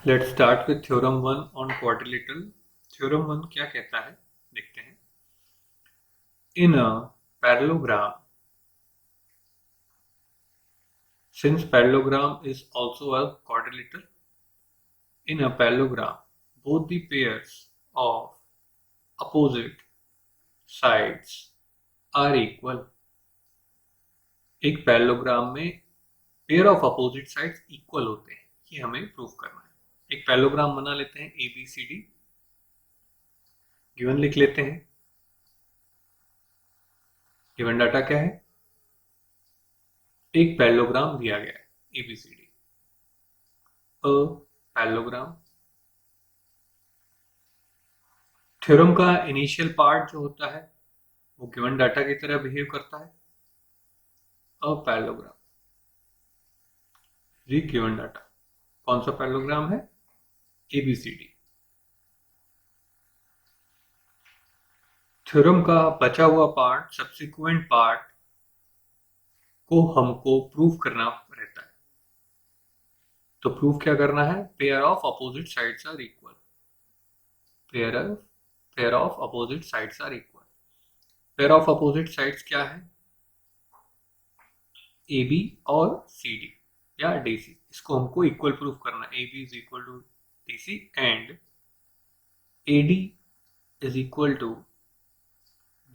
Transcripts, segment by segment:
Let's start with theorem one on quadrilateral. Theorem one क्या कहता है देखते हैं। In a parallelogram, since parallelogram is also a quadrilateral, in a parallelogram both the pairs of opposite sides are equal। एक parallelogram में pair of opposite sides equal होते हैं, ये हमें प्रूव करना है। एक पैरेललोग्राम बना लेते हैं A B C D, given लिख लेते हैं। गिवन डाटा क्या है? एक पैरेललोग्राम दिया गया है एबीसीडी, अ पैरेललोग्राम। थ्योरम का इनिशियल पार्ट जो होता है वो गिवन डाटा की तरह बिहेव करता है। अ पैरेललोग्राम री गिवन डाटा, कौन सा पैरेललोग्राम है? एबीसीडी। थ्योरम का बचा हुआ पार्ट, सब्सिक्वेंट पार्ट को हमको प्रूव करना रहता है। तो प्रूव क्या करना है? Pair of opposite sides are equal. Pair of opposite sides are equal. Pair of opposite sides क्या है? ए बी और सी डी या डी सी। इसको हमको इक्वल प्रूफ करना है। A B is equal to D C and A D is equal to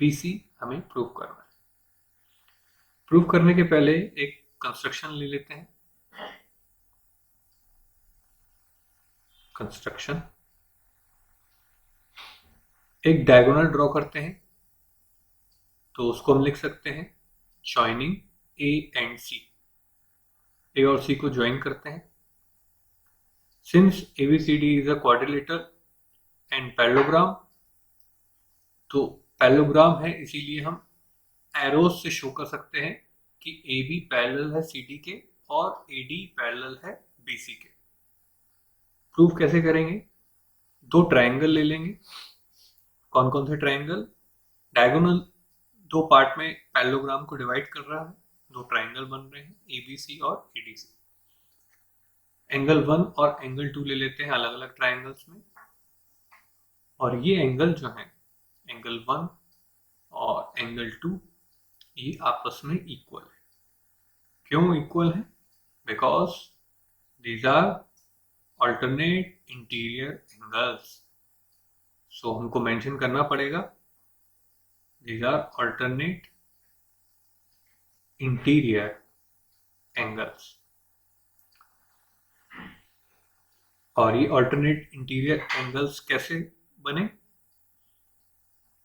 B C हमें proof करना है। प्रूफ करने के पहले एक कंस्ट्रक्शन ले लेते हैं। कंस्ट्रक्शन, एक डायगोनल ड्रॉ करते हैं। तो उसको हम लिख सकते हैं जॉइनिंग ए एंड सी। ए और सी को ज्वाइन करते हैं। Since ABCD is a quadrilateral and parallelogram, तो पैरेललोग्राम है इसीलिए हम एरोज से शो कर सकते हैं कि ए बी पैरेलल है सी डी के और ए डी पैरेलल है बी सी के। प्रूफ कैसे करेंगे? दो ट्रायंगल ले लेंगे। कौन कौन से ट्रायंगल? डायगोनल दो पार्ट में पैरेललोग्राम को डिवाइड कर रहा है, दो ट्रायंगल बन रहे हैं ए बी सी और ए डी सी। एंगल 1 और एंगल 2 ले लेते हैं अलग अलग ट्रायंगल्स में, और ये एंगल जो है एंगल 1 और एंगल 2 ये आपस में इक्वल है। क्यों इक्वल है? Because these are alternate interior angles. So हमको मेंशन करना पड़ेगा these are alternate interior angles. और ये अल्टरनेट इंटीरियर एंगल्स कैसे बने?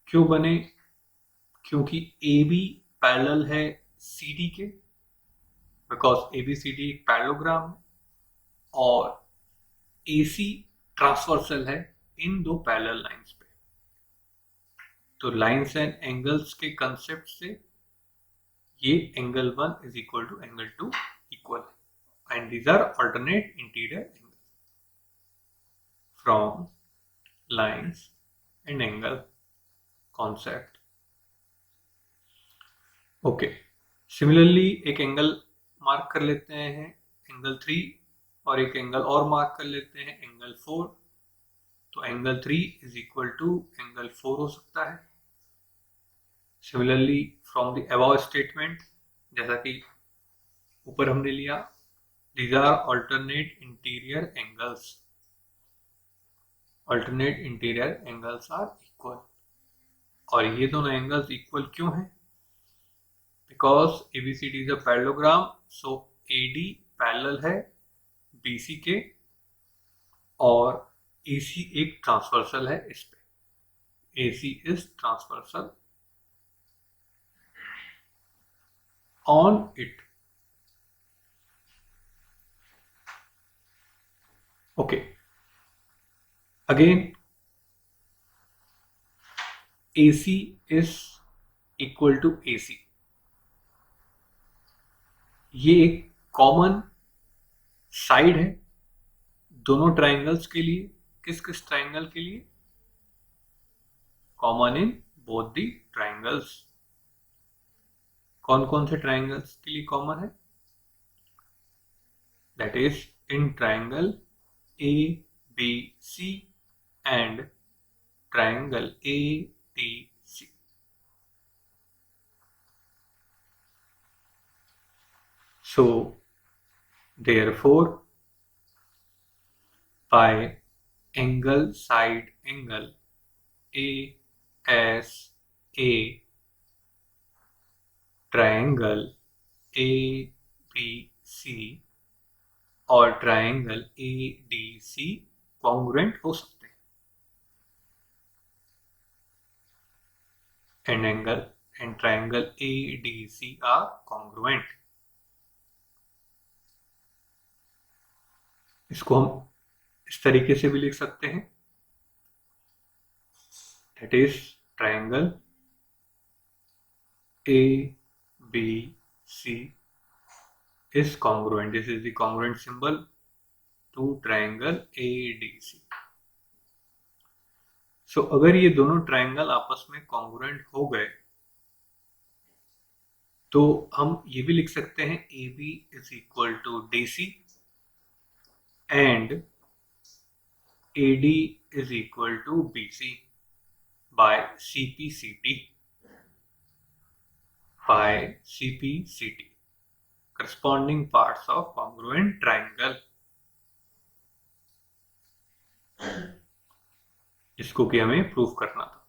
क्यों बने? क्योंकि ए बी पैरेलल है सी डी के, because A B C D एक पैरेललोग्राम है, और ए सी ट्रांसवर्सल है इन दो पैरेलल लाइंस पे। तो लाइंस एंड एंगल्स के कंसेप्ट से ये angle 1 is equal to angle 2 equal है, and these are alternate interior angle from lines and angle concept. Okay, similarly एक एंगल मार्क कर लेते हैं एंगल 3, और एक एंगल और मार्क कर लेते हैं एंगल 4। तो angle 3 is equal to angle 4 हो सकता है। Similarly from the above statement, जैसा कि ऊपर हमने लिया, these are alternate interior angles. Alternate interior angles are equal. और ये दोनों एंगल्स इक्वल क्यों हैं? Because ABCD is a parallelogram, so AD parallel है बीसी के, और AC एक ट्रांसवर्सल है इस पे। AC is transversal on it. Okay, again AC is equal to AC। ये एक कॉमन साइड है दोनों ट्रायंगल्स के लिए। किस किस ट्रायंगल के लिए? Common in both the triangles. कौन कौन से ट्रायंगल्स के लिए कॉमन है? That is in triangle ABC and triangle ADC. So therefore by angle side angle ASA, triangle ABC और ट्राइंगल ADC कॉन्ग्रुएंट हो सकते हैं, and angle and triangle ADC are congruent. इसको हम इस तरीके से भी लिख सकते हैं, that is triangle ABC is congruent. This is the congruent symbol to triangle ADC. So अगर ये दोनों ट्राइंगल आपस में कॉन्ग्रुएंट हो गए तो हम ये भी लिख सकते हैं AB is equal to DC and AD is equal to BC by CPCT corresponding parts of congruent triangle, जिसको कि हमें प्रूव करना था।